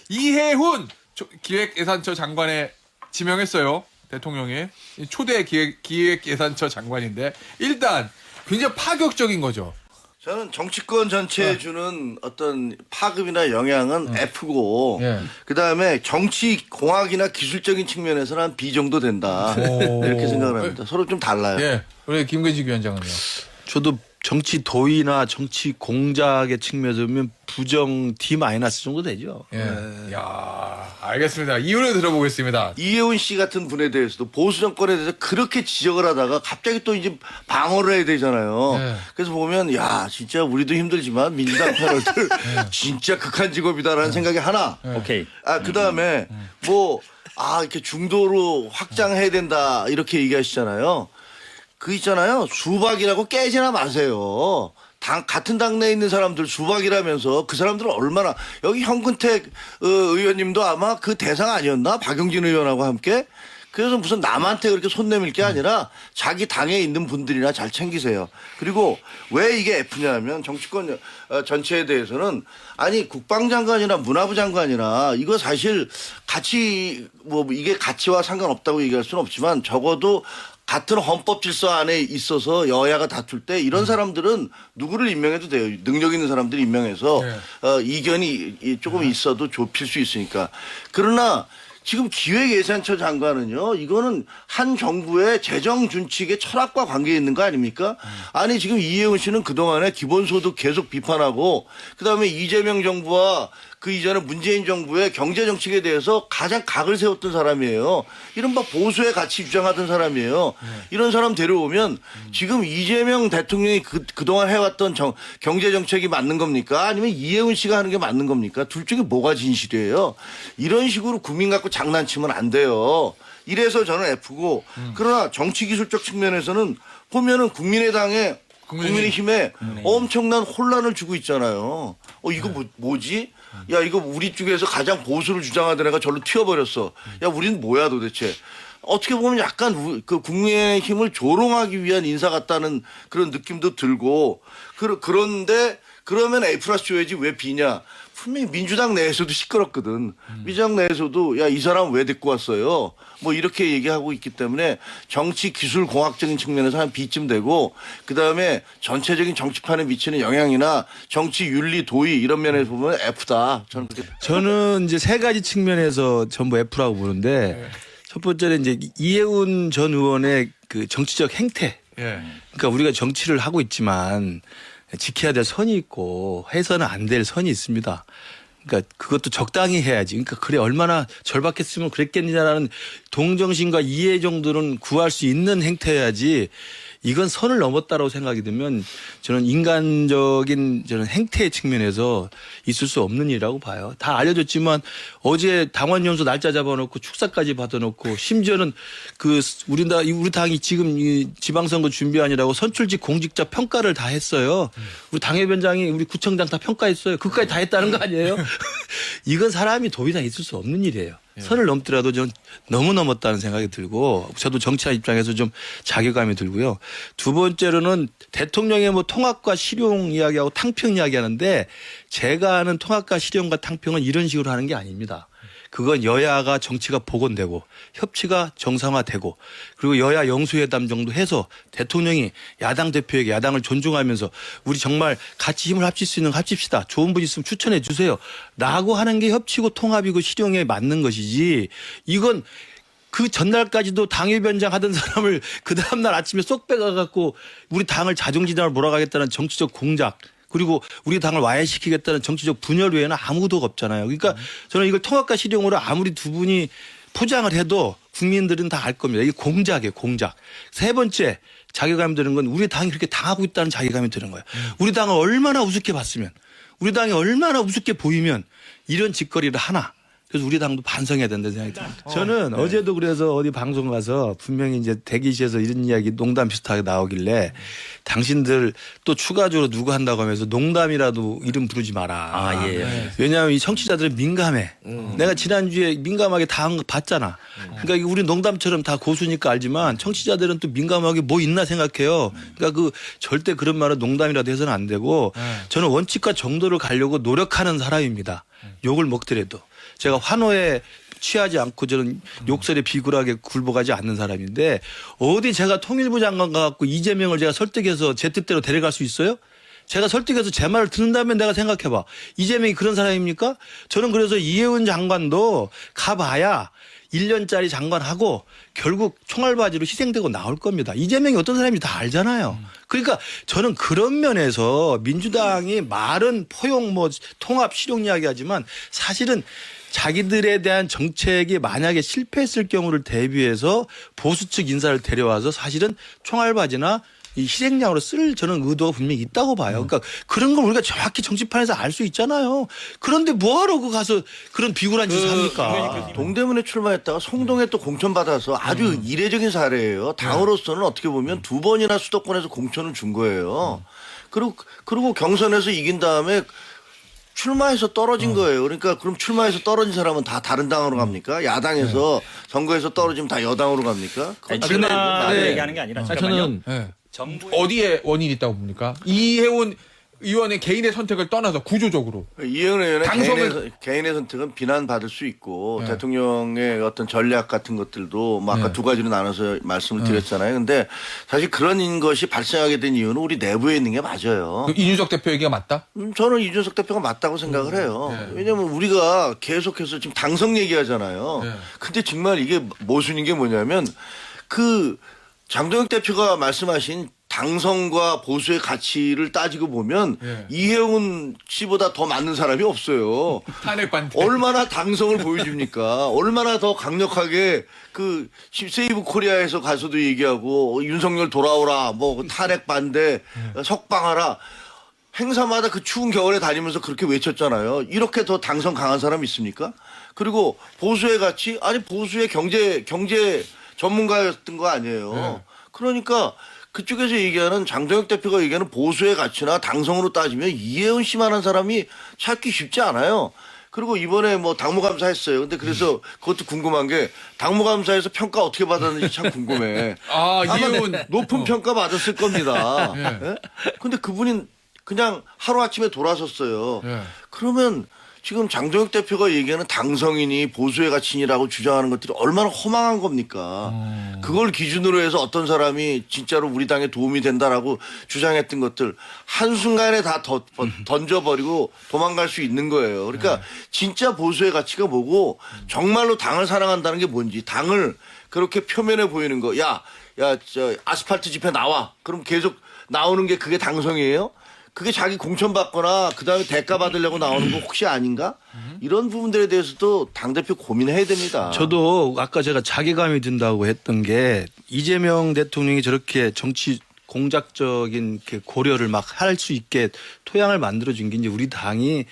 이해훈 기획예산처 장관에 지명했어요. 대통령이 초대 기획예산처 장관인데 일단 굉장히 파격적인 거죠. 저는 정치권 전체에 주는 어떤 파급이나 영향은 F고 예. 그다음에 정치 공학이나 기술적인 측면에서는 한 B 정도 된다. 이렇게 생각을 합니다. 서로 좀 달라요. 예. 우리 김근식 위원장은요. 저도 정치 도의나 정치 공작의 측면에서 보면 부정 D- 정도 되죠. 예. 야, 알겠습니다. 이유를 들어보겠습니다. 이해훈 씨 같은 분에 대해서도 보수 정권에 대해서 그렇게 지적을 하다가 갑자기 또 이제 방어를 해야 되잖아요. 네. 그래서 보면 야 진짜 우리도 힘들지만 민주당 패널들 진짜 극한 직업이다라는 생각이 하나. 오케이. 그다음에 이렇게 중도로 확장해야 된다 이렇게 얘기하시잖아요. 그 있잖아요. 수박이라고 깨지나 마세요. 같은 당내에 있는 사람들 수박이라면서 그 사람들은 얼마나 여기 현근택 의원님도 아마 그 대상 아니었나? 박용진 의원하고 함께. 그래서 무슨 남한테 그렇게 손 내밀 게 아니라 자기 당에 있는 분들이나 잘 챙기세요. 그리고 왜 이게 F냐면 정치권 전체에 대해서는 아니 국방장관이나 문화부 장관이나 이거 사실 같이 이게 가치와 상관없다고 얘기할 수는 없지만 적어도 같은 헌법 질서 안에 있어서 여야가 다툴 때 이런 사람들은 누구를 임명해도 돼요. 능력 있는 사람들이 임명해서 이견이 조금 있어도 좁힐 수 있으니까. 그러나 지금 기획예산처 장관은요. 이거는 한 정부의 재정 준칙의 철학과 관계 있는 거 아닙니까? 아니 지금 이해훈 씨는 그동안에 기본소득 계속 비판하고 그다음에 이재명 정부와 그 이전에 문재인 정부의 경제정책에 대해서 가장 각을 세웠던 사람이에요. 이른바 보수의 가치 주장하던 사람이에요. 이런 사람 데려오면 지금 이재명 대통령이 그동안 해왔던 경제정책이 맞는 겁니까? 아니면 이해훈 씨가 하는 게 맞는 겁니까? 둘 중에 뭐가 진실이에요? 이런 식으로 국민 갖고 장난치면 안 돼요. 이래서 저는 F고 그러나 정치기술적 측면에서는 보면은 국민의힘에 엄청난 혼란을 주고 있잖아요. 이거 뭐지? 야, 이거 우리 쪽에서 가장 보수를 주장하던 애가 절로 튀어버렸어. 야, 우리는 뭐야 도대체. 어떻게 보면 약간 그 국민의힘을 조롱하기 위한 인사 같다는 그런 느낌도 들고 그런데 그러면 A 플러스 줘야지 왜 B냐. 분명히 민주당 내에서도 시끄럽거든. 민주당 내에서도 야, 이 사람 왜 데리고 왔어요? 이렇게 얘기하고 있기 때문에 정치 기술 공학적인 측면에서 한 B쯤 되고 그다음에 전체적인 정치판에 미치는 영향이나 정치 윤리 도의 이런 면에서 보면 F다. 저는 이제 세 가지 측면에서 전부 F라고 보는데 첫 번째는 이제 이해훈 전 의원의 그 정치적 행태. 예. 그러니까 우리가 정치를 하고 있지만 지켜야 될 선이 있고 해서는 안 될 선이 있습니다. 그러니까 그것도 적당히 해야지. 그러니까 그래 얼마나 절박했으면 그랬겠느냐라는 동정심과 이해 정도는 구할 수 있는 행태여야지 이건 선을 넘었다라고 생각이 들면 저는 인간적인 행태의 측면에서 있을 수 없는 일이라고 봐요. 다 알려졌지만 어제 당원 연수 날짜 잡아놓고 축사까지 받아놓고 심지어는 우리 당이 지금 이 지방선거 준비하느라고 선출직 공직자 평가를 다 했어요. 우리 당협위원장이 우리 구청장 다 평가했어요. 그것까지 다 했다는 거 아니에요? 이건 사람이 도의상 있을 수 없는 일이에요. 선을 넘더라도 저는 너무 넘었다는 생각이 들고 저도 정치한 입장에서 좀 자괴감이 들고요. 두 번째로는 대통령의 통합과 실용 이야기하고 탕평 이야기하는데 제가 아는 통합과 실용과 탕평은 이런 식으로 하는 게 아닙니다. 그건 여야가 정치가 복원되고 협치가 정상화되고 그리고 여야 영수회담 정도 해서 대통령이 야당 대표에게 야당을 존중하면서 우리 정말 같이 힘을 합칠 수 있는 거 합칩시다. 좋은 분 있으면 추천해 주세요. 라고 하는 게 협치고 통합이고 실용에 맞는 것이지 이건 그 전날까지도 당협위원장 하던 사람을 그 다음날 아침에 쏙 빼가갖고 우리 당을 자중지장을 몰아가겠다는 정치적 공작 그리고 우리 당을 와해시키겠다는 정치적 분열 외에는 아무도 없잖아요. 그러니까 저는 이걸 통합과 실용으로 아무리 두 분이 포장을 해도 국민들은 다 알 겁니다. 이게 공작이에요, 공작. 세 번째 자괴감이 드는 건 우리 당이 그렇게 당하고 있다는 자괴감이 드는 거예요. 우리 당을 얼마나 우습게 봤으면 우리 당이 얼마나 우습게 보이면 이런 짓거리를 하나. 그래서 우리 당도 반성해야 된다는 생각이 듭니다. 저는 어제도 그래서 어디 방송 가서 분명히 이제 대기실에서 이런 이야기 농담 비슷하게 나오길래 당신들 또 추가적으로 누구 한다고 하면서 농담이라도 이름 부르지 마라. 왜냐하면 이 청취자들은 민감해. 내가 지난주에 민감하게 다 한 거 봤잖아. 그러니까 우리 농담처럼 다 고수니까 알지만 청취자들은 또 민감하게 뭐 있나 생각해요. 그러니까 절대 그런 말은 농담이라도 해서는 안 되고 저는 원칙과 정도를 가려고 노력하는 사람입니다. 욕을 먹더라도. 제가 환호에 취하지 않고 저는 욕설에 비굴하게 굴복하지 않는 사람인데 어디 제가 통일부 장관 가갖고 이재명을 제가 설득해서 제 뜻대로 데려갈 수 있어요? 제가 설득해서 제 말을 듣는다면 내가 생각해봐. 이재명이 그런 사람입니까? 저는 그래서 이해운 장관도 가봐야 1년짜리 장관하고 결국 총알바지로 희생되고 나올 겁니다. 이재명이 어떤 사람인지 다 알잖아요. 그러니까 저는 그런 면에서 민주당이 말은 포용 뭐 통합 실용 이야기하지만 사실은 자기들에 대한 정책이 만약에 실패했을 경우를 대비해서 보수 측 인사를 데려와서 사실은 총알바지나 이 희생양으로 쓸 저는 의도가 분명히 있다고 봐요. 그러니까 그런 걸 우리가 정확히 정치판에서 알 수 있잖아요. 그런데 뭐하러 그 가서 그런 비굴한 짓을 합니까? 동대문에 출마했다가 송동에 또 공천받아서 아주 이례적인 사례예요. 당으로서는 어떻게 보면 2번이나 수도권에서 공천을 준 거예요. 그리고 경선에서 이긴 다음에 출마해서 떨어진 거예요. 그러니까 그럼 출마해서 떨어진 사람은 다 다른 당으로 갑니까? 야당에서 선거에서 떨어지면 다 여당으로 갑니까? 아니, 그건 출마 네. 얘기하는 게 아니라 저는 어디에 원인이 있다고 봅니까? 이해운 의원의 개인의 선택을 떠나서 구조적으로 이해은 의원의 당선을- 개인의 선택은 비난받을 수 있고 네. 대통령의 어떤 전략 같은 것들도 뭐 아까 네. 두 가지로 나눠서 말씀을 드렸잖아요. 근데 사실 그런 것이 발생하게 된 이유는 우리 내부에 있는 게 맞아요. 이준석 대표 얘기가 맞다? 저는 이준석 대표가 맞다고 생각을 해요. 네. 왜냐하면 우리가 계속해서 지금 당성 얘기하잖아요. 네. 근데 정말 이게 모순인 게 뭐냐면 그 장동혁 대표가 말씀하신 당성과 보수의 가치를 따지고 보면 네. 이해운 씨보다 더 맞는 사람이 없어요. 탄핵 반대. 얼마나 당성을 보여줍니까? 얼마나 더 강력하게 그 세이브 코리아에서 가서도 얘기하고 윤석열 돌아오라, 뭐 탄핵 반대, 석방하라. 행사마다 그 추운 겨울에 다니면서 그렇게 외쳤잖아요. 이렇게 더 당성 강한 사람이 있습니까? 그리고 보수의 가치? 아니 보수의 경제 전문가였던 거 아니에요. 네. 그러니까 그쪽에서 얘기하는 장동혁 대표가 얘기하는 보수의 가치나 당성으로 따지면 이해운 씨만한 사람이 찾기 쉽지 않아요. 그리고 이번에 뭐 당무감사 했어요. 근데 그래서 그것도 궁금한 게 당무감사에서 평가 어떻게 받았는지 참 궁금해. 아, 아마 이해운 높은 평가 받았을 겁니다. 예. 예? 근데 그분이 그냥 하루아침에 돌아섰어요. 예. 그러면 지금 장동혁 대표가 얘기하는 당성인이 보수의 가치인이라고 주장하는 것들이 얼마나 허망한 겁니까? 그걸 기준으로 해서 어떤 사람이 진짜로 우리 당에 도움이 된다라고 주장했던 것들 한순간에 다 던져버리고 도망갈 수 있는 거예요. 그러니까 진짜 보수의 가치가 뭐고 정말로 당을 사랑한다는 게 뭔지 당을 그렇게 표면에 보이는 거. 저 아스팔트 집회 나와. 그럼 계속 나오는 게 그게 당성이에요? 그게 자기 공천받거나 그다음에 대가 받으려고 나오는 거 혹시 아닌가? 이런 부분들에 대해서도 당대표 고민해야 됩니다. 저도 아까 제가 자괴감이 든다고 했던 게 이재명 대통령이 저렇게 정치 공작적인 고려를 막 할 수 있게 토양을 만들어준 게 이제 우리 당이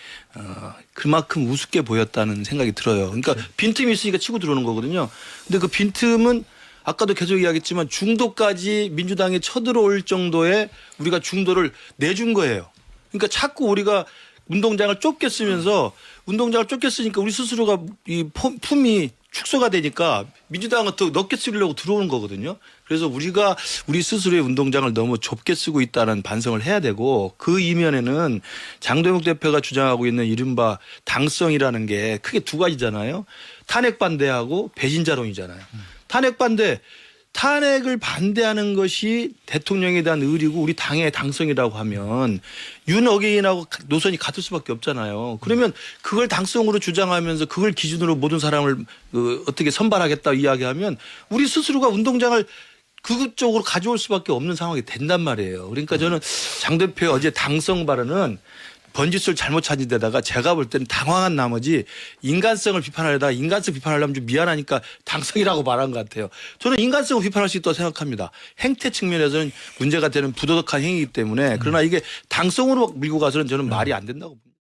그만큼 우습게 보였다는 생각이 들어요. 그러니까 빈틈이 있으니까 치고 들어오는 거거든요. 근데 그 빈틈은 아까도 계속 이야기했지만 중도까지 민주당이 쳐들어올 정도의 우리가 중도를 내준 거예요. 그러니까 자꾸 우리가 운동장을 좁게 쓰면서 운동장을 좁게 쓰니까 우리 스스로가 이 품이 축소가 되니까 민주당은 더 넓게 쓰려고 들어오는 거거든요. 그래서 우리가 우리 스스로의 운동장을 너무 좁게 쓰고 있다는 반성을 해야 되고 그 이면에는 장동혁 대표가 주장하고 있는 이른바 당성이라는 게 크게 두 가지잖아요. 탄핵 반대하고 배신자론이잖아요. 탄핵을 반대하는 것이 대통령에 대한 의리고 우리 당의 당성이라고 하면 윤어게인하고 노선이 같을 수밖에 없잖아요. 그러면 그걸 당성으로 주장하면서 그걸 기준으로 모든 사람을 어떻게 선발하겠다 이야기하면 우리 스스로가 운동장을 그쪽으로 가져올 수밖에 없는 상황이 된단 말이에요. 그러니까 저는 장 대표의 어제 당성 발언은 번지수를 잘못 찾은 데다가 제가 볼 때는 당황한 나머지 인간성을 비판하려다 인간성 비판하려면 좀 미안하니까 당성이라고 말한 것 같아요. 저는 인간성을 비판할 수 있다고 생각합니다. 행태 측면에서는 문제가 되는 부도덕한 행위이기 때문에 그러나 이게 당성으로 밀고 가서는 저는 말이 안 된다고 봅니다.